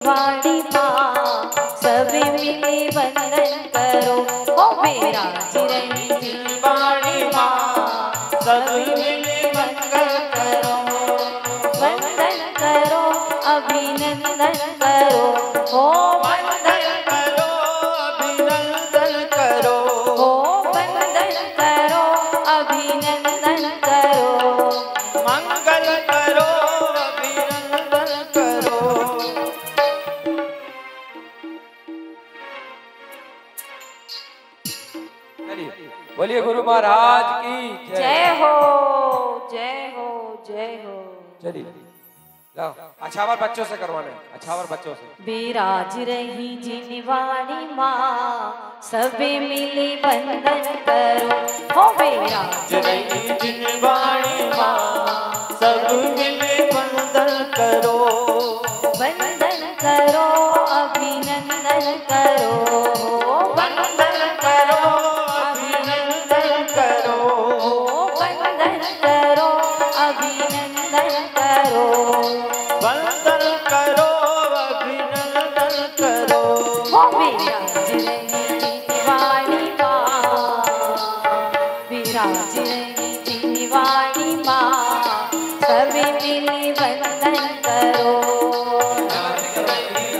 वाणी माँ सभी मिले वंदन करो। ओ विराज रही वाणी माँ सभी मिले वंदन करो। वंदन करो अभिनंदन करो। ओ वंदन करो अभिनंदन करो। ओ वंदन करो अभिनंदन करो। मंगल करो अभिनंदन करो। बोलिए गुरु महाराज की जय हो जय हो जय हो। चलिए लाओ अछावर बच्चों से करवाना है, अछावर बच्चों से। विराज रही जिनवाणी माँ सभी मिली वंदन करो। हो विराज रही जिनवाणी माँ सब मिली वंदन करो। वंदन करो अभिनंदन करो। वंदन करो अभिनंदन करो। वंदन करो अभिनंदन करो। वंदन करो अभिनंदन करो। हो विराज रही जिनवाणी माँ विराज रही जिनवाणी माँ सभी मिली वंदन करो।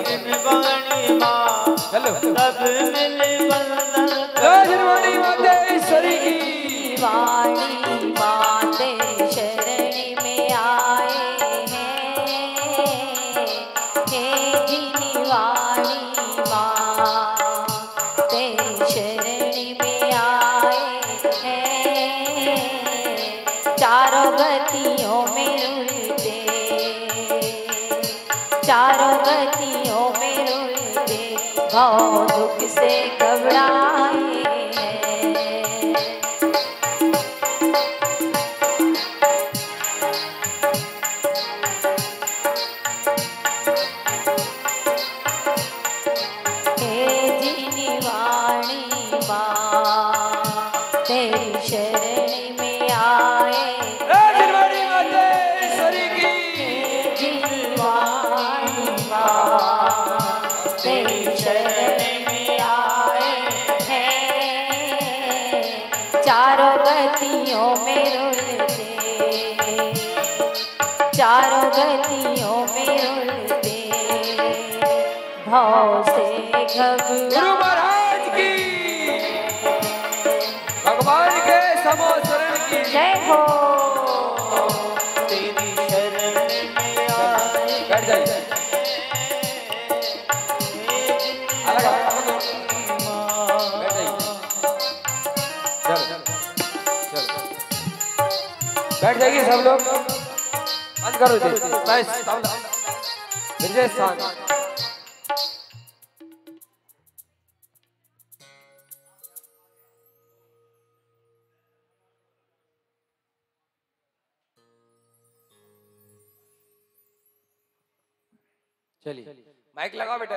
जिनवाणी माँ सब मिली वंदन करो। जिनवाणी मातेश्वरी की वाणी माते शरण में आए हैं। हे जिनवाणी माँ तेरी शरण में आए हैं। चारों गतियों में रुलते चारों गतियों में रुलते भव दुख से घबराए हैं। हे जिनवाणी माँ तेरी शरण में आए। जिनवाणी मातेश्वरी की जिनवाणी माँ तेरी शरण में आए हैं। चारों गतियों में रुलते चारों गतियों में रुलते भाव से गुरु महाराज की भगवान के समो शरण की जय हो। तेरी शरण में आए। बैठ जाइए अलग बैठ जाइए। चलो चलो बैठ जाइए सब लोग। बंद करो इसे बस विजय स्थान। चलिए माइक लगाओ बेटा।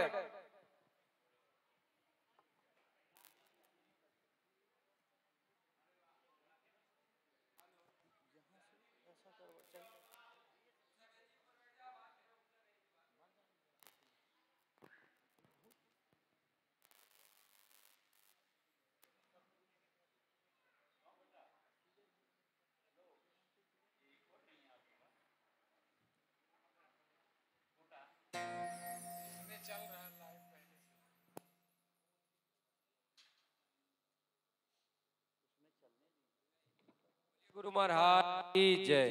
गुरु महाराज की जय।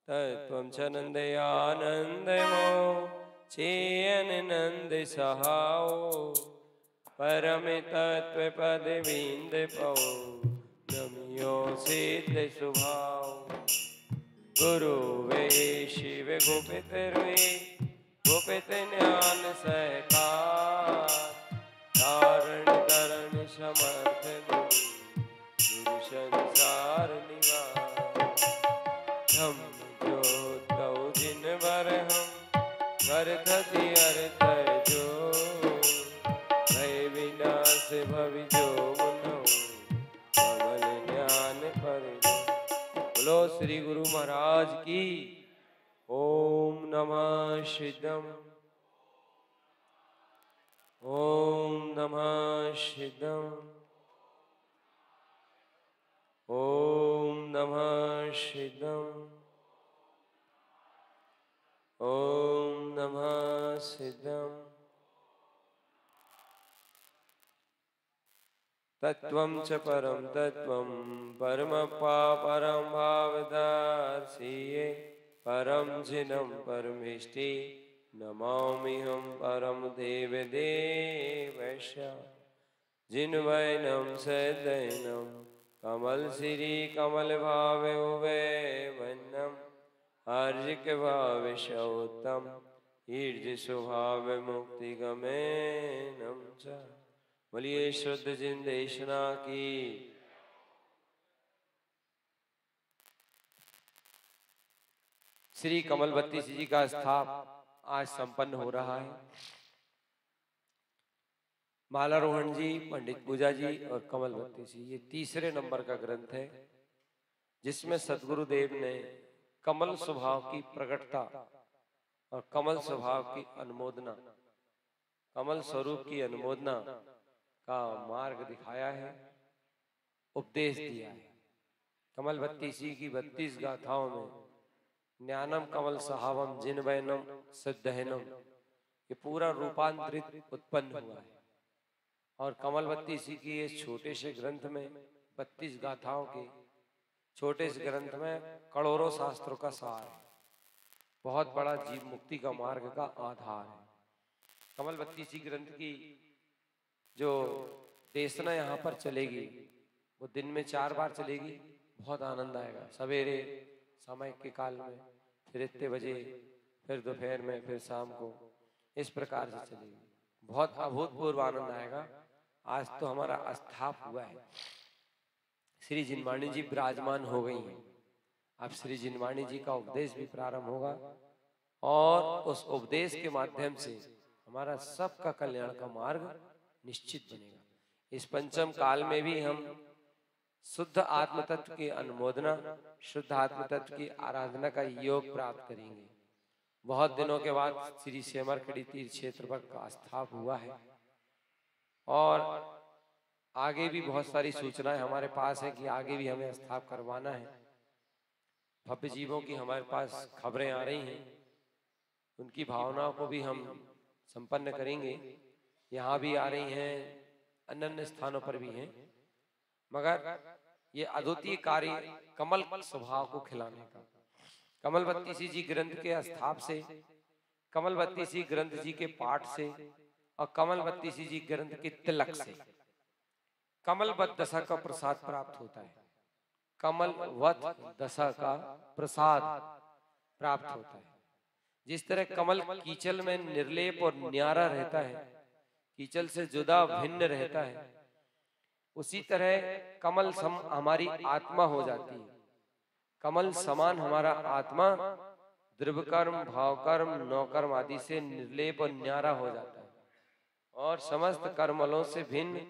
तत्वं च नंदयानंदमो चेयन नंद सहाओ परम तत्व पद विंद पौ नमियो सिद्ध स्वभाव। गुरु वे शिव गोपित रे गोपित ज्ञान सहकार धारण करण समर्थ गुरु गुरु संसार निवास। हम जो तौ दिन भर हम वर्धति अर्थ जो भय विनाश भवि जो मुनौ पवन ज्ञान पर जो। बोलो श्री गुरु महाराज की। ओम नमः शिवम नमः सिद्धम् ॐ नमः सिद्धम् ॐ नमः सिद्धम् तत्त्वं च परं तत्त्वं परमं भावदार्शिये परं जिनं परमेष्टि नमाम्यहं परम देवदेवस्य जिन्वैनं सदैनं कमल श्री कमल भावे वन्नम हर्षिक भाव शौतम ईर्ज स्वभाव मुक्ति गमे नम च। बोलिए शुद्ध जिंदेशना की। श्री कमलवती जी का स्थाप आज संपन्न हो रहा है। मालारोहण जी, पंडित पूजा जी और कमलवती जी, ये तीसरे नंबर का ग्रंथ है जिसमें सद्गुरुदेव ने कमल स्वभाव की प्रकटता और कमल स्वभाव की अनुमोदना, कमल स्वरूप की अनुमोदना का मार्ग दिखाया है, उपदेश दिया है। कमलवती जी की 32 गाथाओं में ज्ञानम कमल सहावम जिनवैनम सिद्धहनम ये पूरा रूपांतरित उत्पन्न हुआ है। और कमलवती जी की इस छोटे से ग्रंथ में 32 गाथाओं के छोटे से ग्रंथ में करोड़ों शास्त्रों का सार है। बहुत बड़ा जीव मुक्ति का मार्ग का आधार है। कमलवती जी ग्रंथ की जो देशना यहाँ पर चलेगी वो दिन में 4 बार चलेगी। बहुत आनंद आएगा। सवेरे समय के काल में, फिर इतने बजे, फिर दोपहर में, फिर शाम को, इस प्रकार से चलेगी। बहुत अभूतपूर्व आनंद आएगा। आज तो हमारा स्थाप हुआ है। श्री जिनवाणी जी विराजमान हो गई हैं। अब श्री जिनवाणी जी का उपदेश भी प्रारंभ होगा और उस उपदेश के माध्यम से हमारा सबका कल्याण का मार्ग निश्चित बनेगा। इस पंचम काल में भी हम शुद्ध आत्म तत्व की अनुमोदना, शुद्ध आत्म तत्व की आराधना का योग प्राप्त करेंगे। बहुत दिनों के बाद श्री सेमरखड़ी तीर्थ क्षेत्र पर का स्थाप हुआ है और आगे भी बहुत सारी सूचनाएं हमारे पास है कि आगे भी हमें स्थाप करवाना है। भव्य जीवों की हमारे पास खबरें आ रही हैं, उनकी भावनाओं को भी हम संपन्न करेंगे। यहाँ भी आ रही हैं, अन्य स्थानों पर भी हैं, मगर ये अद्वितीय कार्य कमल स्वभाव को खिलाने का। कमलवती जी ग्रंथ के स्थाप से, कमलवती जी ग्रंथ जी के पाठ से और कमलवती जी ग्रंथ के तिलक से कमलवत दशा का प्रसाद प्राप्त होता है। कमलवत दशा का प्रसाद प्राप्त होता है। जिस तरह कमल कीचल में निर्लेप और न्यारा रहता है, कीचल से जुदा भिन्न रहता है, उसी तरह कमल सम हमारी आत्मा हो जाती है। कमल समान हमारा आत्मा द्रव्य कर्म, भाव कर्म, नौकर्म आदि से निर्लेप और न्यारा हो जाता है और समस्त कर्मलों से भिन्न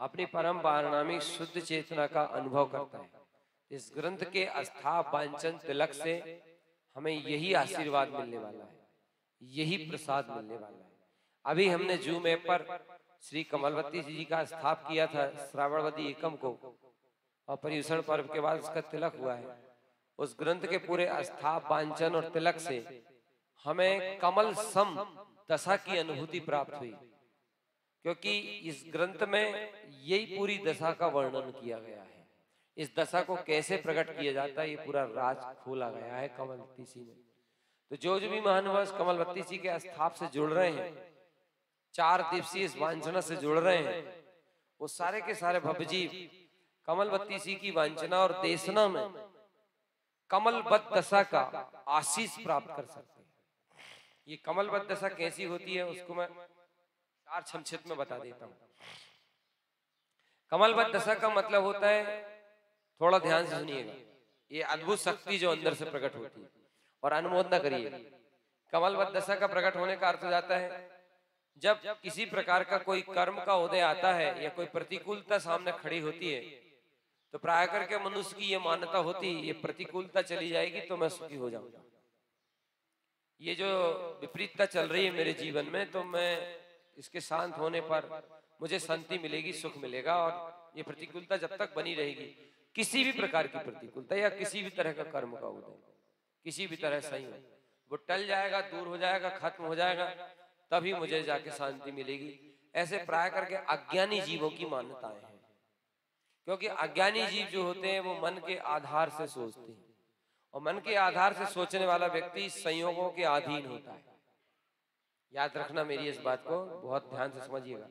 अपनी परम पारणामी शुद्ध चेतना का अनुभव करता है। इस ग्रंथ के स्थाप वांचन तिलक से हमें यही आशीर्वाद मिलने वाला है, यही प्रसाद मिलने वाला है। अभी हमने जूम ऐप पर श्री कमलवती जी का स्थाप किया था श्रावणवती एकम को और पर्युषण पर्व के बाद उसका तिलक हुआ है। उस ग्रंथ के पूरे स्थाप वांचन और तिलक से हमें कमल सम दशा की अनुभूति प्राप्त हुई, क्योंकि इस ग्रंथ में यही पूरी दशा का वर्णन किया गया है। इस दशा को कैसे प्रकट किया जाता है ये पूरा राज खोला गया है कमलवती जी में। तो जो भी महानुभाव कमलवती जी के स्थाप से जुड़ रहे हैं, 4 दिवसीय इस वांछना से जुड़ रहे हैं, वो सारे के सारे भव्य जीव कमलवती जी की वांछना और देशना में कमलवत दशा का आशीष प्राप्त कर सकते हैं। ये कमलवत दशा कैसी होती है उसको मैं 4 संक्षिप्त में बता देता हूँ। कमलवत दशा का मतलब होता है, थोड़ा ध्यान से सुनिएगा, ये अद्भुत शक्ति जो अंदर से प्रकट होती है, और अनुमोदना करिए। कमलवत दशा का प्रकट होने का अर्थ हो जाता है जब किसी प्रकार का कोई कर्म का उदय आता है या कोई प्रतिकूलता सामने खड़ी होती है तो प्राय करके मनुष्य की ये मान्यता होती है ये प्रतिकूलता चली जाएगी तो मैं सुखी हो जाऊंगा। ये जो विपरीतता चल रही है मेरे जीवन में तो मैं इसके शांत होने पर मुझे शांति मिलेगी, सुख मिलेगा। और ये प्रतिकूलता जब तक बनी रहेगी, किसी भी प्रकार की प्रतिकूलता या किसी भी तरह का कर्म का उदय, किसी भी तरह सही हो, वो टल जाएगा, दूर हो जाएगा, खत्म हो जाएगा, तभी मुझे जाके शांति मिलेगी। ऐसे प्राय करके अज्ञानी जीवों की मान्यताएं हैं। क्योंकि अज्ञानी जीव जो होते हैं वो मन के आधार से सोचते हैं, और मन के आधार से सोचने वाला व्यक्ति संयोगों के अधीन होता है। याद रखना मेरी इस बात को, बहुत ध्यान से समझिएगा।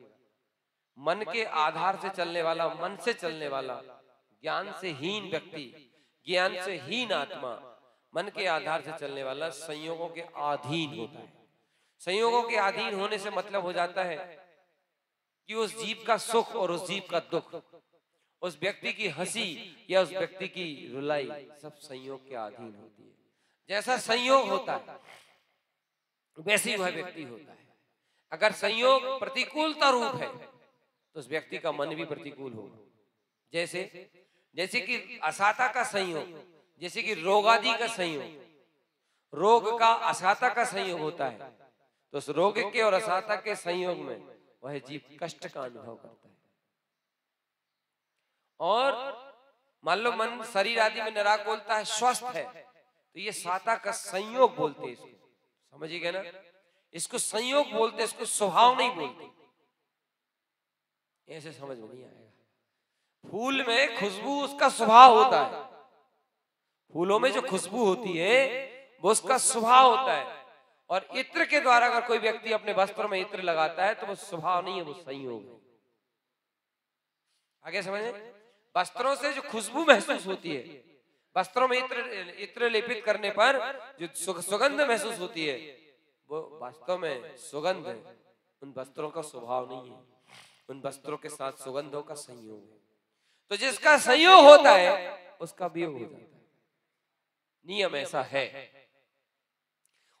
मन के आधार से चलने वाला, मन से चलने वाला, ज्ञान से हीन व्यक्ति, ज्ञान से हीन आत्मा, मन के आधार से चलने वाला संयोगों के अधीन होता है। संयोगों के अधीन होने से मतलब हो जाता है कि उस जीव का सुख और उस जीव का दुख, उस व्यक्ति की हंसी या उस व्यक्ति की रुलाई, सब संयोग के अधीन होती है। जैसा संयोग होता है वैसे ही वह व्यक्ति होता है। अगर संयोग प्रतिकूलता रूप है तो उस व्यक्ति का मन भी प्रतिकूल होगा। जैसे कि असाता का संयोग, जैसे कि रोगादि का संयोग, रोग का असाता का संयोग होता है, तो उस रोग के और असाता के संयोग में वह जीव कष्ट का अनुभव करता है। और मान लो मन शरीर आदि में निराकुलता है, स्वस्थ है, तो ये साता का संयोग बोलते हैं। इसको समझिएगा ना, इसको संयोग बोलते, इसको स्वभाव नहीं बोलते। ऐसे समझ में नहीं आएगा। फूल में खुशबू उसका स्वभाव होता है, फूलों में जो खुशबू होती है वो उसका स्वभाव होता है। और इत्र के द्वारा अगर कोई व्यक्ति अपने वस्त्र में इत्र लगाता है तो वो स्वभाव नहीं है, वो संयोग है। आगे समझे? वस्त्रों से जो खुशबू महसूस होती है, वस्त्रों में इत्र लेपित करने पर जो सुगंध महसूस होती है, वो वास्तव में सुगंध है, उन वस्त्रों का स्वभाव नहीं है, उन वस्त्रों के साथ सुगंधों का संयोग है। तो जिसका संयोग होता है उसका वियोग हो जाता है। नियम ऐसा है।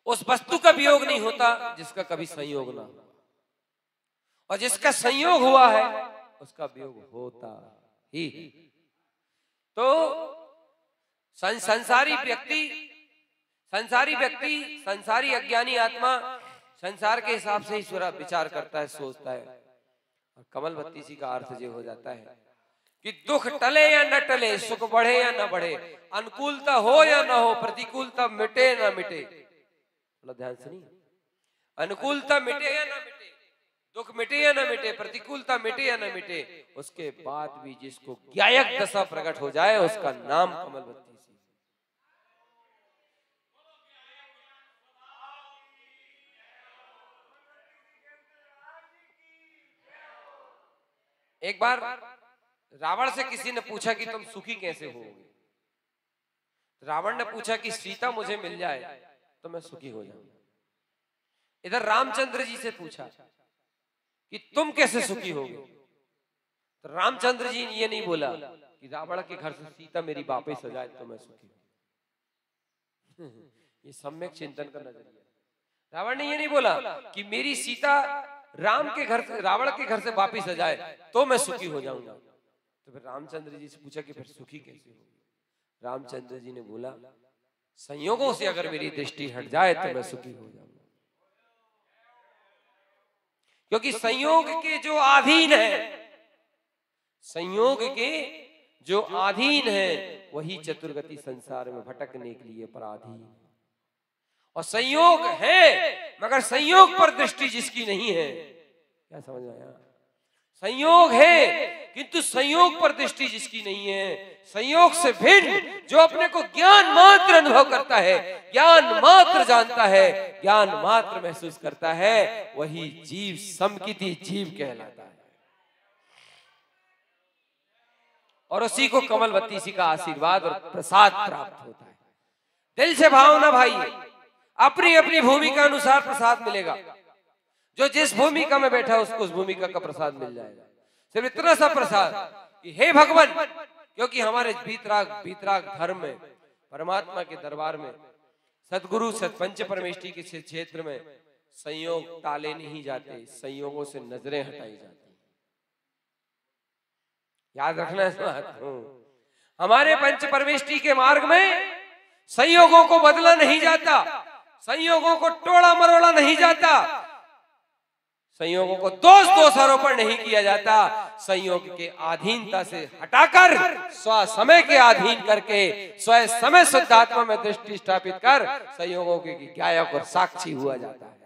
उस वस्तु का वियोग नहीं होता जिसका कभी संयोग ना हो, और जिसका संयोग हुआ है उसका वियोग होता ही। तो संसारी व्यक्ति, संसारी अज्ञानी आत्मा संसार के हिसाब से ईश्वर विचार करता है, सोचता है। और कमल बत्तीसी का अर्थ ये हो जाता है कि दुख टले या न टले, सुख बढ़े या न बढ़े, अनुकूलता हो या न हो, प्रतिकूलता मिटे ना मिटे, थोड़ा ध्यान से नहीं, अनुकूलता मिटे या ना मिटे, दुख मिटे या ना मिटे, प्रतिकूलता मिटे या ना मिटे, उसके बाद भी जिसको ज्ञायक दशा प्रकट हो जाए उसका नाम कमल बत्तीसी। एक बार रावण से किसी ने पूछा कि तुम सुखी कैसे होगे? रावण ने पूछा कि सीता मुझे मिल जाए तो मैं सुखी हो जाऊंगा। इधर रामचंद्र जी से पूछा कि तुम कैसे सुखी होगे? तो रामचंद्र जी ने ये नहीं बोला कि रावण के घर से सीता मेरी वापस हो जाए तो मैं सुखी हूं। ये सम्यक चिंतन का नजरिया। रावण ने ये नहीं बोला कि मेरी सीता राम के घर से, रावण के घर से वापस आ जाए तो मैं सुखी हो जाऊंगा। तो फिर रामचंद्र जी से पूछा कि फिर सुखी कैसे होगी? रामचंद्र जी ने बोला संयोगों से अगर मेरी दृष्टि हट जाए तो मैं सुखी हो जाऊंगा। क्योंकि संयोग के जो अधीन है, संयोग के जो अधीन है वही चतुर्गति संसार में भटकने के लिए पराधीन है। और संयोग है मगर संयोग पर दृष्टि जिसकी नहीं है, क्या समझ आया? संयोग है किंतु संयोग पर दृष्टि जिसकी नहीं है, संयोग से भिन्न जो अपने को ज्ञान मात्र अनुभव करता है, ज्ञान मात्र जानता है, ज्ञान मात्र महसूस करता है, वही जीव समकिति जीव कहलाता है। और उसी को कमल बत्तीसी का आशीर्वाद और प्रसाद प्राप्त होता है। दिल से भावना भाई, अपनी अपनी भूमिका अनुसार प्रसाद मिलेगा। जो जिस भूमिका में बैठा है उसको उस भूमिका का प्रसाद मिल जाएगा। सिर्फ इतना सा प्रसाद कि हे भगवान, क्योंकि हमारे भीतराग धर्म में, परमात्मा के दरबार में, सदगुरु सतपंच परमेष्टि के क्षेत्र में संयोग टाले नहीं जाते, संयोगों से नजरें हटाई जाती। याद रखना इस बात को। हमारे पंच परमेष्टि के मार्ग में संयोगों को बदला नहीं जाता, संयोगों को टोड़ा मरोड़ा नहीं जाता, संयोगों को दोषारोपण नहीं किया जाता, संयोग के अधीनता से हटाकर स्व समय के अधीन करके स्व समय शुद्धात्मा में दृष्टि स्थापित कर संयोगों के ज्ञायक और साक्षी हुआ जाता है।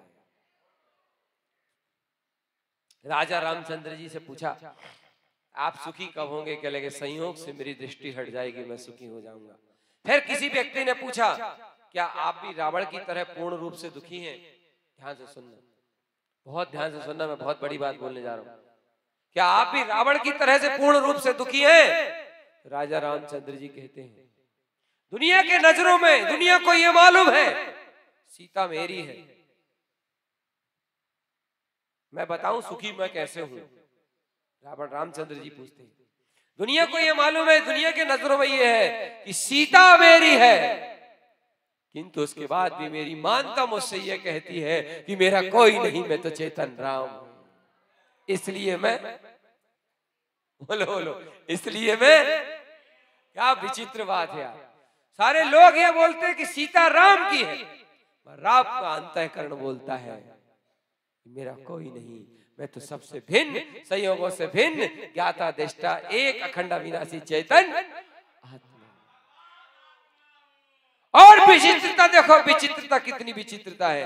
राजा रामचंद्र जी से पूछा, आप सुखी कब होंगे? कह लगे संयोग से मेरी दृष्टि हट जाएगी, मैं सुखी हो जाऊंगा। फिर किसी व्यक्ति ने पूछा, क्या आप भी रावण की तरह पूर्ण रूप से दुखी हैं? ध्यान से सुनना, बहुत ध्यान से सुनना, मैं बहुत बड़ी बात बोलने जा रहा हूं। क्या आप भी रावण की तरह से पूर्ण रूप से दुखी हैं? राजा रामचंद्र जी कहते हैं, दुनिया के नजरों में दुनिया को यह मालूम है सीता मेरी है, मैं बताऊं सुखी मैं कैसे हूं? रावण रामचंद्र जी पूछते हैं, दुनिया को यह मालूम है, दुनिया के नजरों में यह है कि सीता मेरी है, किंतु उसके बाद भी मेरी मानता मुझसे यह कहती है कि मेरा कोई नहीं, मैं तो चेतन राम हूं, इसलिए मैं बोलो इसलिए मैं, क्या विचित्र बात है यार। सारे लोग ये बोलते हैं कि सीता राम की है, राम का अंतःकरण बोलता है मेरा कोई नहीं, मैं तो सबसे भिन्न, संयोगों से भिन्न, ज्ञाता दृष्टा एक अखंड अविनाशी चेतन आत्मा। और विचित्रता देखो, विचित्रता कितनी विचित्रता है।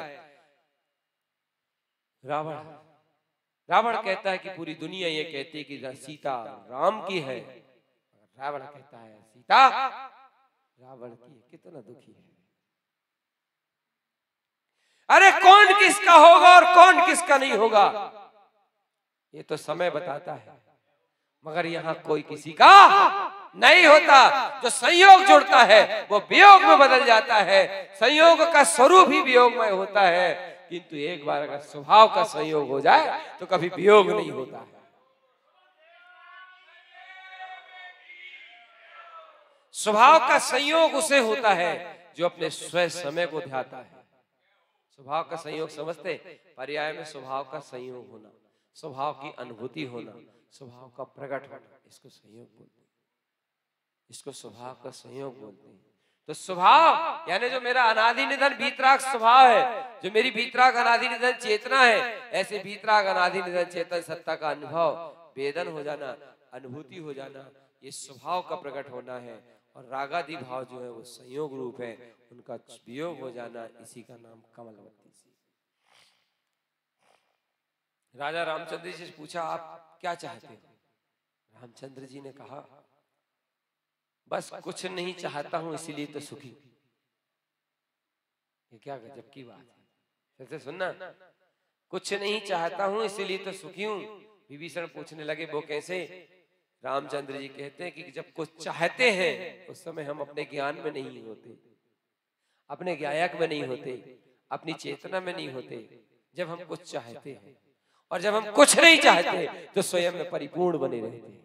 रावण कहता है कि पूरी दुनिया ये कहती है कि सीता राम की है, रावण कहता है सीता रावण की है। कितना दुखी है। अरे कौन किसका होगा और कौन किसका नहीं होगा ये तो समय बताता है, मगर यहाँ कोई किसी का नहीं होता। जो संयोग जुड़ता है वो वियोग में बदल जाता है, संयोग का स्वरूप ही वियोग में होता है, किंतु एक बार अगर स्वभाव का संयोग हो जाए तो कभी वियोग नहीं होता है। स्वभाव का संयोग उसे होता है जो अपने स्वयं समय को ध्याता है। स्वभाव का संयोग समझते, पर्याय में स्वभाव का संयोग होना, स्वभाव की अनुभूति होना, स्वभाव का प्रकट होना, इसको संयोग बोलते हैं, इसको स्वभाव का संयोग बोलते हैं। तो स्वभाव यानी जो मेरा अनादि निधन भीतराग स्वभाव है, जो मेरी भीतराग अनादि निधन चेतना है, ऐसे भीतराग अनादि निधन चेतन सत्ता का अनुभव, वेदन हो जाना, अनुभूति हो जाना, ये स्वभाव का प्रकट होना है। और रागादि भाव जो है वो संयोग रूप है, उनका वियोग हो जाना, इसी का नाम कमलवती सी। राजा रामचंद्र जी से पूछा, आप क्या चाहते हो? रामचंद्र जी ने कहा, बस कुछ नहीं चाहता हूं इसीलिए तो सुखी। ये क्या गजब की बात है, फिर से सुनना, कुछ नहीं चाहता हूं इसीलिए तो सुखी हूं। विभीषण पूछने लगे, वो कैसे? रामचंद्र जी कहते हैं कि जब कुछ चाहते हैं उस समय हम अपने ज्ञान में नहीं होते, अपने ज्ञायक में नहीं होते, अपनी चेतना में नहीं होते। जब हम कुछ चाहते हैं और जब हम कुछ नहीं चाहते तो स्वयं में परिपूर्ण बने रहते हैं,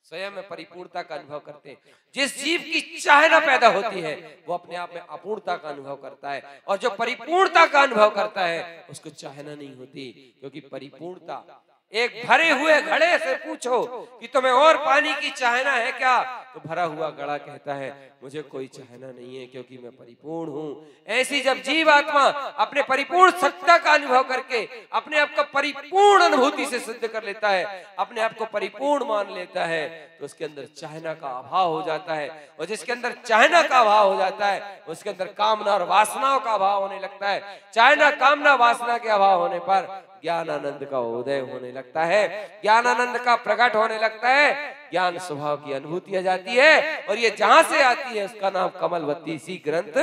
स्वयं में परिपूर्णता का अनुभव करते हैं। जिस जीव की चाहना पैदा होती है वो अपने आप में अपूर्णता का अनुभव करता है, और जो परिपूर्णता का अनुभव करता है उसको चाहना नहीं होती, क्योंकि परिपूर्णता। एक भरे हुए घड़े से पूछो कि तुम्हें और पानी की चाहना है क्या, तो भरा हुआ घड़ा कहता है मुझे कोई चाहना नहीं है क्योंकि मैं परिपूर्ण हूँ। ऐसी जब जीव आत्मा अपने परिपूर्ण सत्ता का अनुभव करके अपने आप को परिपूर्ण अनुभूति से सिद्ध कर लेता है, अपने आप को परिपूर्ण मान लेता है, तो उसके अंदर चाहना का अभाव हो जाता है। और जिसके अंदर चाहना का अभाव हो जाता है उसके अंदर कामना और वासनाओं का अभाव होने लगता है। चाहना कामना वासना के अभाव होने पर ज्ञान आनंद का उदय होने लगता है, ज्ञान आनंद का प्रकट होने लगता है, ज्ञान स्वभाव की अनुभूति आ जाती है। और ये जहां से आती है उसका नाम कमलवती सी ग्रंथ।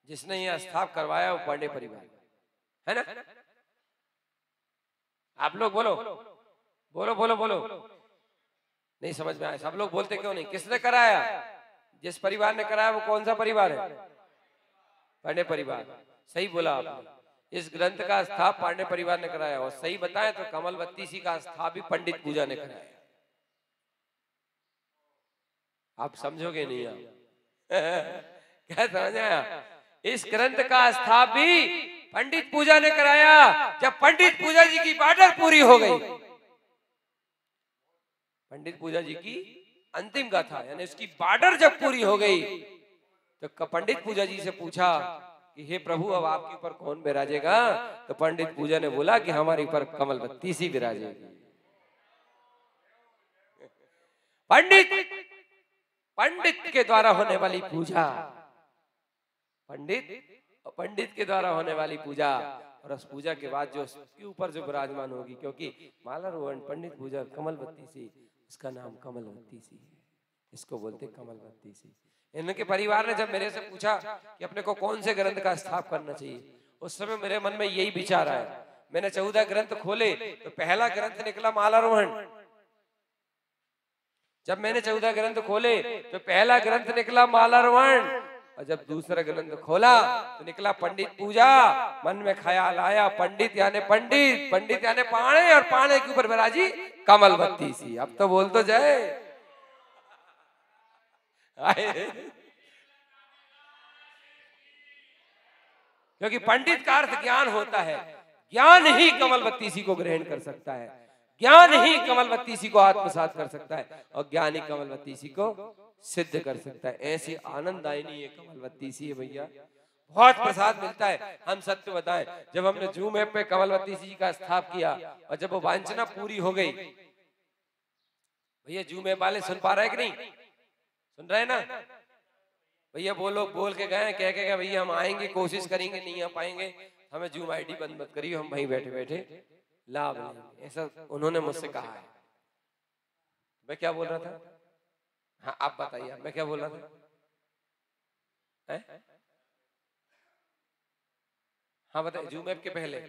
जिसने यह स्थाप करवाया वो पांडे परिवार है ना। आप लोग बोलो बोलो बोलो बोलो, नहीं समझ में आया? सब लोग बोलते क्यों नहीं? किसने कराया? जिस परिवार ने कराया वो कौन सा परिवार है? पांडे परिवार। सही बोला आपने, इस ग्रंथ का स्थाप पांडे परिवार ने कराया। और सही बताएं तो कमलवती सी का स्थाप भी पंडित पूजा ने कराया। आप समझोगे नहीं आप क्या समझ आया? इस ग्रंथ का स्थाप भी पंडित पूजा ने कराया। जब पंडित पूजा जी की बॉर्डर पूरी हो गई, पंडित पूजा जी की अंतिम गाथा यानी उसकी बॉर्डर जब पूरी हो गई, तो पंडित पूजा जी से पूछा कि हे प्रभु अब आपके ऊपर कौन विराजेगा? तो पंडित पूजा ने बोला कि हमारे ऊपर कमल बत्ती सी विराजेगी। पंडित पंडित के द्वारा होने वाली पूजा, पंडित के द्वारा होने वाली पूजा, और उस पूजा के बाद जो उसके ऊपर जो विराजमान होगी, क्योंकि मालारोहण पंडित पूजा कमल बत्ती सी, इसका नाम कमल बत्ती सी है, इसको बोलते कमल बत्ती सी। इनके परिवार ने जब मेरे से पूछा कि अपने को कौन से ग्रंथ का स्थाप करना चाहिए, उस समय मेरे मन में यही विचार आया। मैंने 14 ग्रंथ खोले तो पहला ग्रंथ निकला मालारोहण। जब मैंने 14 ग्रंथ खोले तो पहला ग्रंथ निकला मालारोहण, और जब दूसरा ग्रंथ खोला तो निकला पंडित पूजा। मन में ख्याल आया पंडित यानी पंडित, पंडित यानी पाणे, और पाणे के ऊपर विराजी कमल बत्ती सी। अब तो बोल तो जाए। क्योंकि पंडित का अर्थ ज्ञान होता है, ज्ञान ही कमल बत्ती सी को ग्रहण कर सकता है, ज्ञान ही कमल बत्ती सी को आत्मसात कर सकता है, और ज्ञान ही कमल बत्ती सी को सिद्ध कर सकता है। ऐसी आनंददायिनी ये कमल बत्ती सी है भैया, बहुत प्रसाद मिलता है। हम सत्य बताएं, जब हमने जूम ऐप पे कमल बत्ती सी का स्थाप किया और जब वो वांछना पूरी हो गई, भैया जूम ऐप वाले सुन पा रहे कि नहीं? सुन रहे ना भैया? वो लोग बोल के गए, कह के गए भैया हम आएंगे, कोशिश करेंगे, नहीं आ पाएंगे, हमें जूम आईडी बंद मत करिए, हम वहीं बैठे बैठे लाभ लेंगे, ऐसा उन्होंने मुझसे कहा है। मैं क्या बोल रहा था? हाँ आप बताइए, मैं क्या बोल रहा था? हाँ बताइए, जूम ऐप के पहले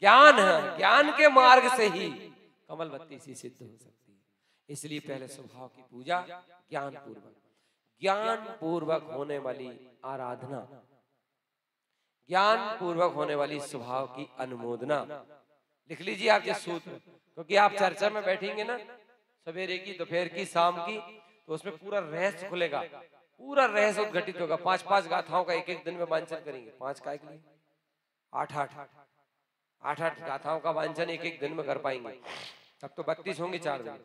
ज्ञान है, ज्ञान के मार्ग से ही कमल बत्ती सी सिद्ध हो सकती है। इसलिए पहले स्वभाव की पूजा ज्ञान पूर्वक, ज्ञान पूर्वक होने वाली आराधना, ज्ञान पूर्वक होने वाली स्वभाव की अनुमोदना। लिख लीजिए आप ये सूत्र, क्योंकि आप चर्चा में बैठेंगे ना सवेरे की, दोपहर की, शाम की, तो उसमें पूरा रहस्य खुलेगा, पूरा रहस्य उद्घटित होगा। 5-5 गाथाओं का एक दिन में वांचन करेंगे। 5 का 8-8 गाथाओं का वांचन एक दिन में कर पाएंगे, तब तो 32 होंगे 4 दिन।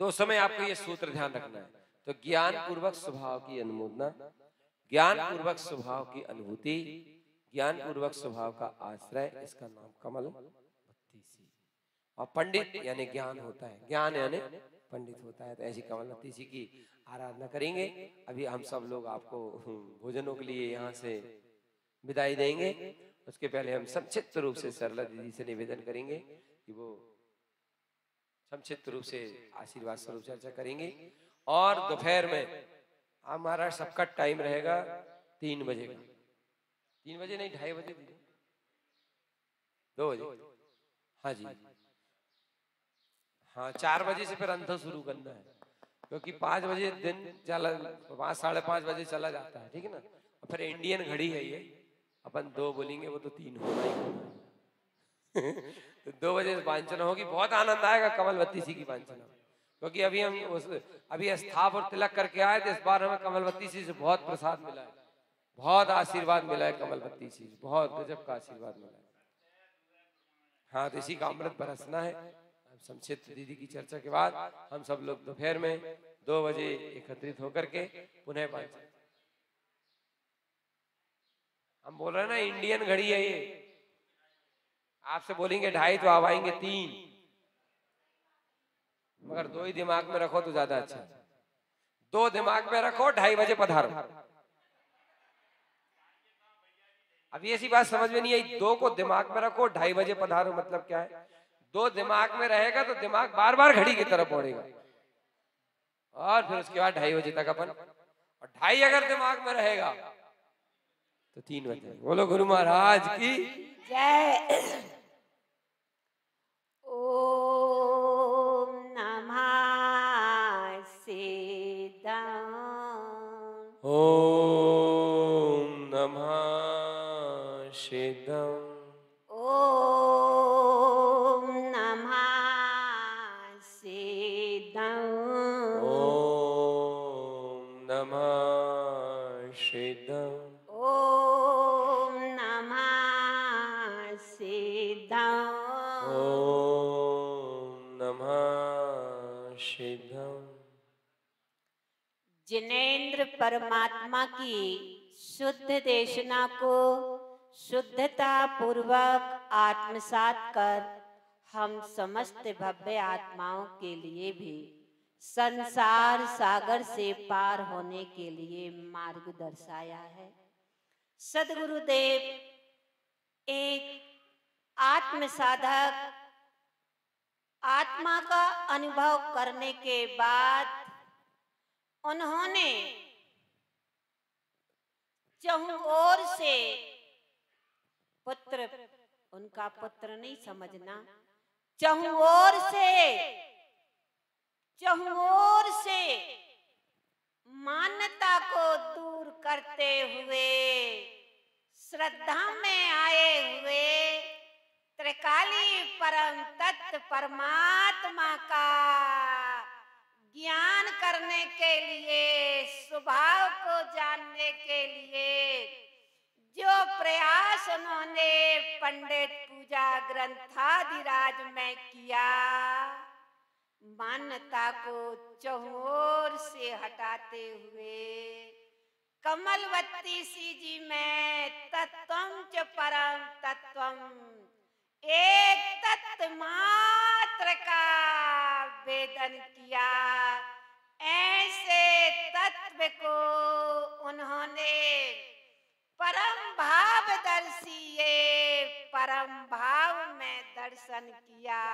तो उस समय आपको ये सूत्र ध्यान रखना है। तो ज्ञान पूर्वक स्वभाव की अनुमोदना, ज्ञान पूर्वक स्वभाव की अनुभूति, ज्ञान पूर्वक स्वभाव का आश्रय, इसका नाम कमल बत्ती सी। और पंडित यानी ज्ञान होता है, ज्ञान यानी पंडित होता है। तो ऐसी कमल बत्ती सी की आराधना करेंगे। अभी हम सब लोग आपको भोजनों के लिए यहाँ से विदाई देंगे। उसके पहले हम संक्षिप्त रूप से सरला दीदी से निवेदन करेंगे कि वो संक्षिप्त रूप से आशीर्वाद स्वरूप चर्चा करेंगे। और दोपहर में हमारा सबका टाइम रहेगा 3 बजे का। 3 बजे नहीं, 2:30 बजे, 2 बजे। हाँ जी, हाँ 4 बजे से फिर अंत शुरू करना है, क्योंकि 5 बजे दिन चला, 5 साढ़े 5 बजे चला जाता है, ठीक है ना। और फिर इंडियन घड़ी है ये, अपन 2 बोलेंगे वो तो 3 होना ही होना। तो 2 बजे वांछना होगी। बहुत आनंद आएगा कमल बत्ती सी की वांछना, क्योंकि अभी हम अभी स्थाप और तिलक करके आए थे। इस बार हमें कमल बत्ती सी से बहुत प्रसाद मिला है, बहुत आशीर्वाद मिला है कमल बत्ती सी, बहुत गजब का आशीर्वाद मिला है। हाँ तो इसी का अमृत बरसना है। संक्षिप्त दीदी की चर्चा के बाद हम सब लोग दोपहर में 2 बजे एकत्रित होकर के पुनः वांछना। हम बोल रहे हैं ना इंडियन घड़ी है ये, आपसे बोलेंगे 2:30 तो आप आएंगे 3, मगर 2 ही दिमाग में रखो तो ज्यादा अच्छा। 2 दिमाग में रखो, 2:30 बजे पधारो। अब ये ऐसी बात समझ में नहीं आई, 2 को दिमाग में रखो, 2:30 बजे पधारो, मतलब क्या है? 2 दिमाग में रहेगा तो दिमाग बार बार घड़ी की तरफ बढ़ेगा, और फिर उसके बाद 2:30 बजे तक अपन, और 2:30 अगर दिमाग में रहेगा तो 3 बजे। बोलो गुरु महाराज की जय। ओम नमः सिद्धाय। ओम नमः शिवाय। ओम नमः सिद्धाय। ओम नमः शिवाय। ओम नमः सिद्धाय। ओम नमः सिद्धम। जिनेंद्र परमात्मा की शुद्ध देशना को शुद्धता पूर्वक आत्मसात कर हम समस्त भव्य आत्माओं के लिए भी संसार सागर से पार होने के लिए मार्ग दर्शाया है। सद्गुरुदेव एक आत्म साधक आत्मा का अनुभव करने के बाद उन्होंने चहुं ओर से पुत्र, उनका पुत्र नहीं समझना, चहुं ओर से मान्यता को दूर करते हुए श्रद्धा में आए हुए त्रिकाली परम तत्व परमात्मा का ज्ञान करने के लिए, स्वभाव को जानने के लिए जो प्रयास उन्होंने पंडित पूजा ग्रंथादिराज में किया, मान्यता को चहुओर से हटाते हुए कमलवती सी जी में तत्वं च परम तत्वम, एक तत्व मात्र का वेदन किया। ऐसे तत्व को उन्होंने परम भाव दर्शिए परम भाव में दर्शन किया।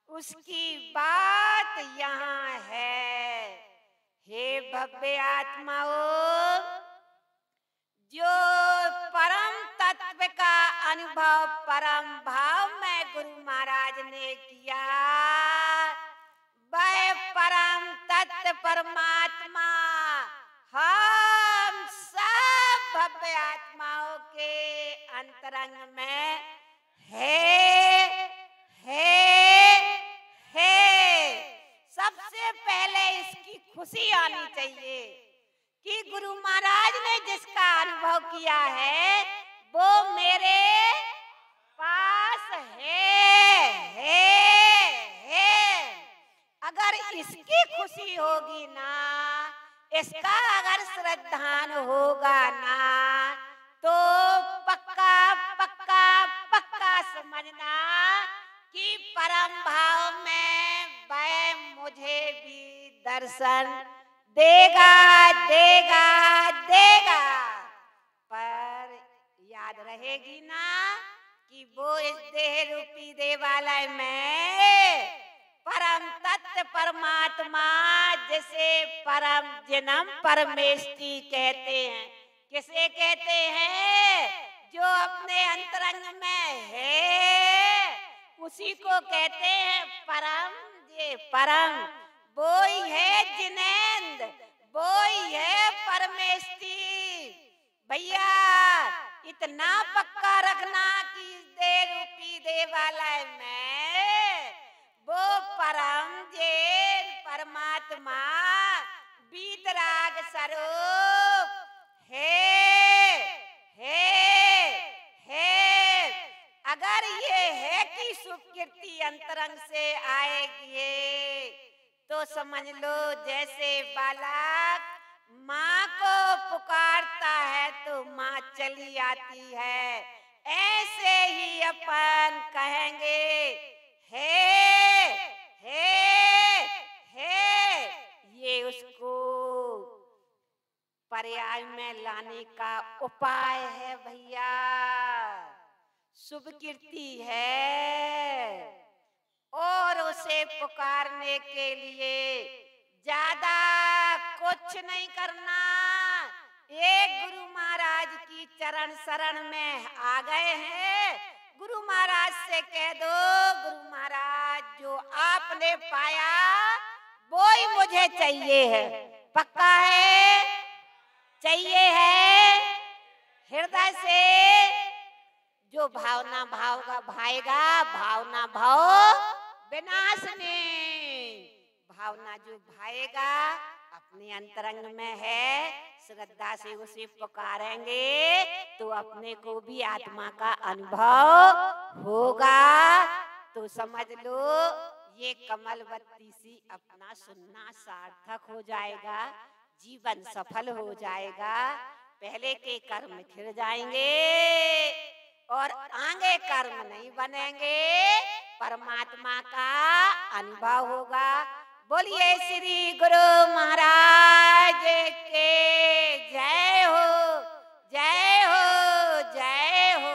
उसकी बात यहाँ है। हे भव्य आत्माओं, जो परम तत्व का अनुभव परम भाव में गुरु महाराज ने किया, वह परम तत्व परमात्मा हम सब भव्य आत्माओं के अंतरंग में है। सबसे पहले इसकी खुशी आनी चाहिए कि गुरु महाराज ने जिसका अनुभव किया है वो मेरे पास है। अगर इसकी खुशी होगी ना, इसका अगर श्रद्धान होगा ना, तो पक्का पक्का पक्का समझना कि परम भाव में वह मुझे भी दर्शन देगा। पर याद रहेगी ना कि वो इस देह रूपी देवालय में परम तत्व परमात्मा, जिसे परम जन्म परमेष्टि कहते हैं। किसे कहते हैं? जो अपने अंतरंग में है उसी को कहते हैं परम। ये परम वो ही है जिनेंद्र, वो ही है परमेष्टि। भैया इतना पक्का रखना कि इस देह रूपी देवालय में वो परम जैन परमात्मा वीतराग स्वरूप है। अगर ये है कि सुकृति अंतरंग से आएगी तो समझ लो जैसे बालक माँ को पुकारता है तो माँ चली आती है, ऐसे ही अपन कहेंगे है। ये उसको पर्याय में लाने का उपाय है भैया, शुभ कीर्ति है। और उसे पुकारने के लिए ज्यादा कुछ नहीं करना। एक गुरु महाराज की चरण शरण में आ गए हैं, गुरु महाराज से कह दो, गुरु महाराज जो आपने पाया वो ही मुझे चाहिए है। पक्का है? चाहिए है हृदय से। जो भावना भाव का भाएगा, भावना भाव विनाशनी। भावना जो भाएगा अपने अंतरंग में है, श्रद्धा से उसे पुकारेंगे तो अपने को भी आत्मा का अनुभव होगा। तो समझ लो ये कमलवती सी अपना सुनना सार्थक हो जाएगा, जीवन सफल हो जाएगा, पहले के कर्म खिल जाएंगे और आगे कर्म नहीं बनेंगे, परमात्मा का अनुभव होगा। बोलिए श्री गुरु महाराज के जय हो, जय हो, जय हो।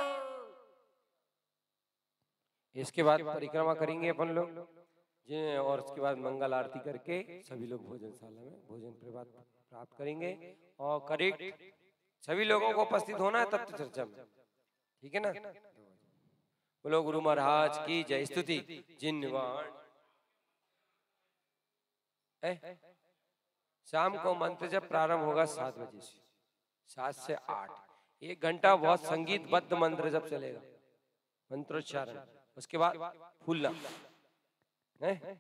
इसके बाद परिक्रमा करेंगे अपन लोग और उसके बाद मंगल आरती करके सभी लोग भोजनशाला में भोजन प्राप्त करेंगे और करेक्ट सभी लोगों को उपस्थित होना है तत्व चर्चा में, ठीक है ना। बोलो गुरु महाराज की जय। स्तुति जिनवाण। शाम को मंत्र जब प्रारंभ होगा 7 बजे से 7 से 8, 1 घंटा बहुत संगीतबद्ध मंत्र जब चलेगा, मंत्रोच्चारण। उसके बाद फूलना है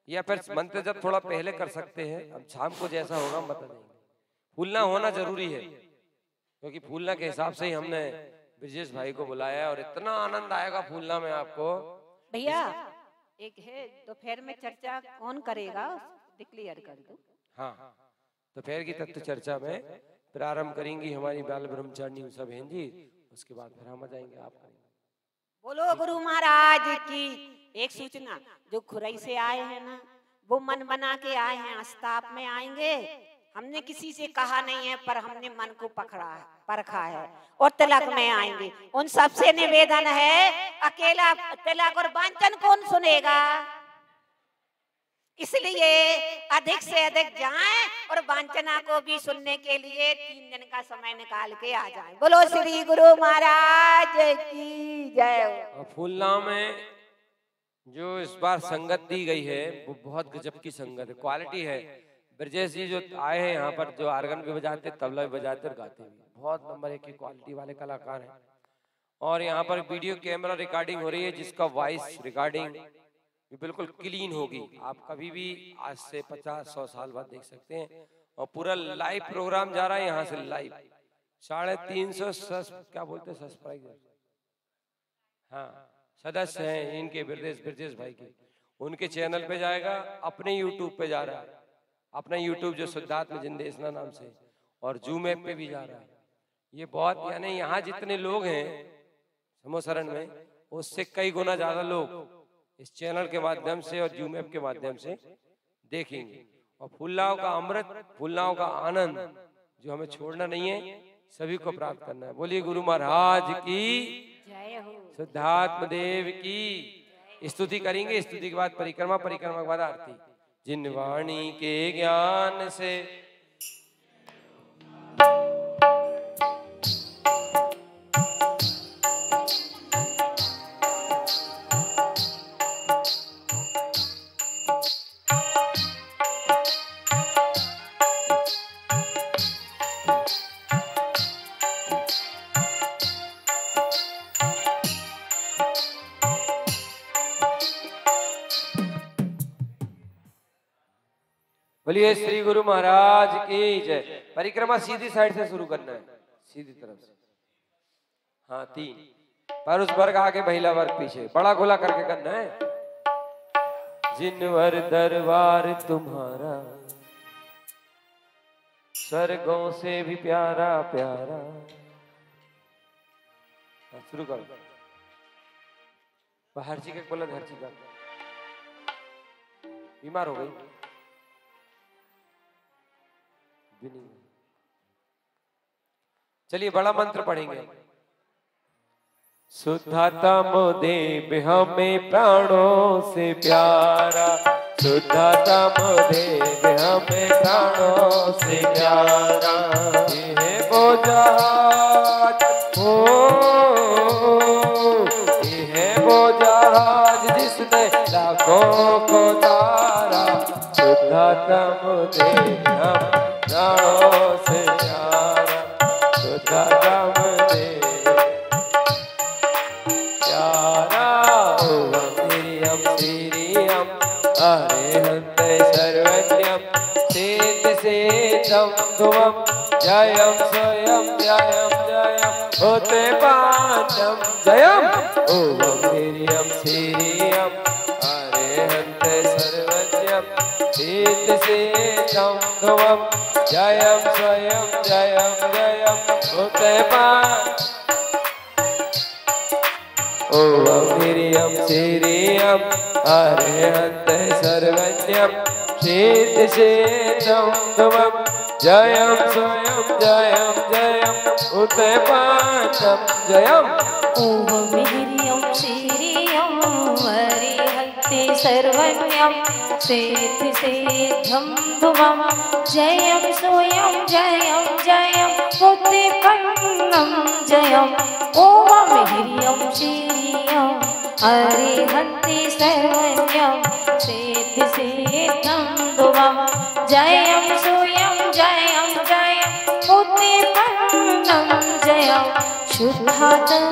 या फिर मंत्र जब थोड़ा पहले कर सकते हैं, अब शाम को जैसा होगा हम बता देंगे। फूलना होना जरूरी है क्योंकि फूलना के हिसाब से ही हमने ब्रजेश भाई को बुलाया और इतना आनंद आएगा फूलना में आपको। भैया एक है दोपहर में चर्चा कौन करेगा, डिक्लेयर कर दो। हाँ, दोपहर की तत्व चर्चा में प्रारंभ करेंगी हमारी बाल ब्रह्मचारिणी उषा बहन जी, उसके बाद फिर हम आ जाएंगे। आप बोलो गुरु महाराज की। एक सूचना, जो खुरई से आए हैं ना, वो मन बना के आए हैं, अस्ताप में आएंगे। हमने किसी से कहा नहीं है, पर हमने मन को परखा है और तिलक में आएंगे। उन सबसे निवेदन है, अकेला तिलक और वांचन कौन सुनेगा, इसलिए अधिक से अधिक जाएं और वांचना को भी सुनने के लिए 3 दिन का समय निकाल के आ जाएं। बोलो श्री गुरु महाराज की जय। फूलना में जो इस बार संगत दी गई है वो बहुत गजब की संगत है, क्वालिटी है। ब्रजेश जी जो आए हैं यहाँ पर, जो आर्गन भी बजाते, तबला भी बजाते और गाते भी, बहुत नंबर 1 की क्वालिटी वाले कलाकार हैं। और यहाँ पर वीडियो कैमरा रिकॉर्डिंग हो रही है, जिसका वॉइस रिकॉर्डिंग बिल्कुल क्लीन होगी। आप कभी भी आज से 50-100 साल बाद देख सकते हैं। और पूरा लाइव प्रोग्राम जा रहा है यहाँ से लाइव। 350 क्या बोलते हैं सब्सक्राइबर, हाँ सदस्य हैं इनके, ब्रजेश भाई के, उनके चैनल पे जाएगा। अपने यूट्यूब पे जा रहा है, अपना यूट्यूब जो सिद्धार्थ जिंदेसना नाम से, और जूम ऐप पे भी जा रहा है। ये बहुत, यानी यहाँ जितने लोग हैं समोसरण में, उससे कई गुना ज्यादा लोग इस चैनल के माध्यम से और जूम ऐप के माध्यम से देखेंगे। और फूलनाव का अमृत, फूलनाव का आनंद जो हमें छोड़ना नहीं है, सभी को प्राप्त करना है। बोलिए गुरु महाराज की जय हो, सिद्धार्थ देव की। स्तुति करेंगे, स्तुति के बाद परिक्रमा, परिक्रमा के बाद आरती। जिन वाणी के ज्ञान से बोलिए श्री गुरु महाराज की जय। परिक्रमा सीधी साइड से शुरू करना है, सीधी तरफ से। हाँ 3 पर उस वर्ग आगे, महिला वर्ग पीछे, बड़ा खुला करके करना है। जिनवर दरबार तुम्हारा स्वर्गों से भी प्यारा प्यारा। शुरू करो। हर चीज का बोला, हर चीज का बीमार हो गई चलिए बड़ा मंत्र पढ़ेंगे। शुद्धतम देव हमें प्राणों से प्यारा, शुद्धतम देव हमें प्राणों से प्यारा। यह वो जहाज हो, यह वो जहाज जिसने लाखों को तारा। शुद्धतम देव हम प्राणों से प्यारा, शुद्धतम देव प्यारा। ओम श्रीयम अरिहंत सर्वज्ञम सेत सेतम ध्रुवम। जयम स्वयं जयम जयम होते पांचम जयम। ओम श्रीयम अरिहंत सिद्ध सिद्धम ध्रुवम जयम स्वयं जयम जयम उत्तपान ओम ह्रीयम श्रीयम अरहत सर्वज्ञम सिद्ध सिद्धम ध्रुवम जयम स्वयं जयम जयम उत्तपान जयम ओम ह्रीयम श्रीयम अरिहन्ते सर्वज्ञं सिद्ध सिद्धं ध्रुवं जयं सोऽयं जयं जयं उत्पन्नं जयम् ओम ह्रीयं श्रीयं अरिहन्ते सर्वज्ञं सिद्ध सिद्धं ध्रुवं जयं सोऽयं जयं जयं उत्पन्नं जयम् शुद्धात्म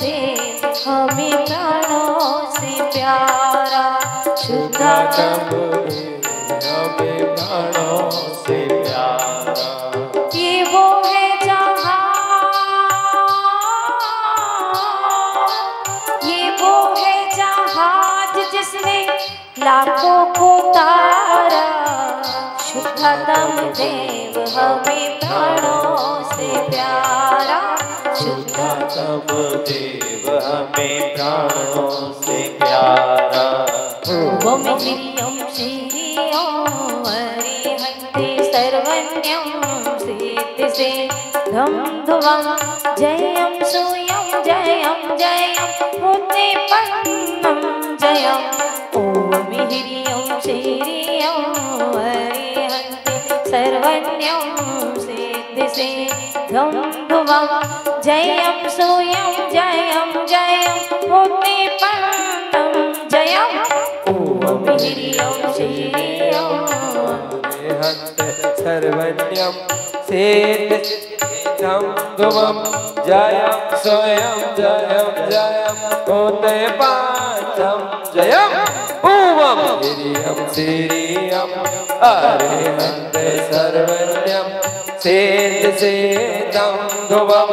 देव हमें प्राणों से प्यारा शुद्धात्म हमें प्राणों से प्यारा ये वो है जहाँ ये वो है जहाज जिसने लाखों को तारा शुद्धात्म देव हमें प्राणों से प्यारा शुद्धात्म देव हमें प्राणों से प्यारा ओम ह्रीयं श्रीयं अरिहन्ते सर्वज्ञं सिद्ध सिद्धं ध्रुवं जयं सोऽयं जयं जयं उत्पन्नं जयम् ओम ह्रीयं श्रीयं अरिहन्ते सर्वज्ञं सिद्ध सिद्धं ध्रुवं जयं सोऽयं जयं जयं उत्पन्नं जयम् ओम ह्रीयं श्रीयं अरिहन्ते सर्वज्ञं सिद्ध सिद्धं ध्रुवं जयं स्वयं जयं जयं उत्पन्नं जयम् ओम ह्रीयं श्रीयं अरिहन्ते सर्वज्ञं सिद्ध सिद्धं ध्रुवं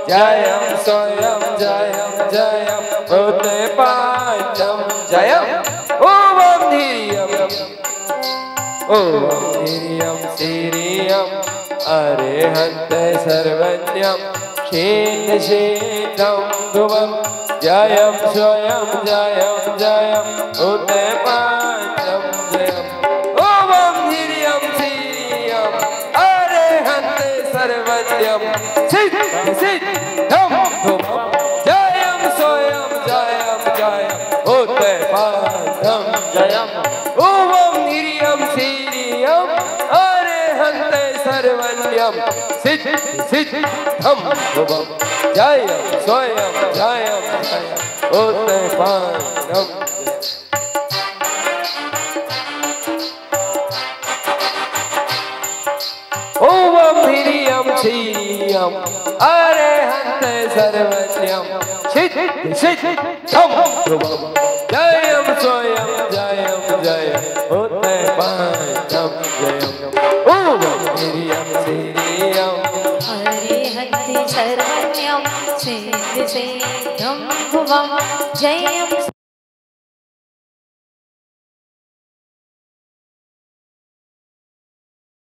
जयं स्वयं जयं जयं उत्पन्नं जयम् ओम ह्रीयं श्रीयं अरिहन्ते सर्वज्ञं सिद्ध सिद्धं ध्रुवं जयं स्वयं जयं जयं उत्पन्नं जयम् ओम ह्रीयं श्रीयं अरिहन्ते सर्वज्ञं सिद्ध सिद्धं ध्रुवं जयं स्वयं जयं जयं उत्पन्नं जयम् ओम ह्रीयं श्रीयं अरिहन्ते सर्वज्ञं सिद्ध सिद्धं ध्रुवं जयं स्वयं जयं जयं उत्पन्नं ओम ह्रीयं श्रीयं अरिहन्ते सर्वज्ञं सिद्ध सिद्धं ध्रुवं जयं स्वयं जयं जयं उत्पन्नं जयम् ओम ह्रीयं श्रीयं अरिहन्ते सर्वज्ञं सिद्ध सिद्धं ध्रुवं जयं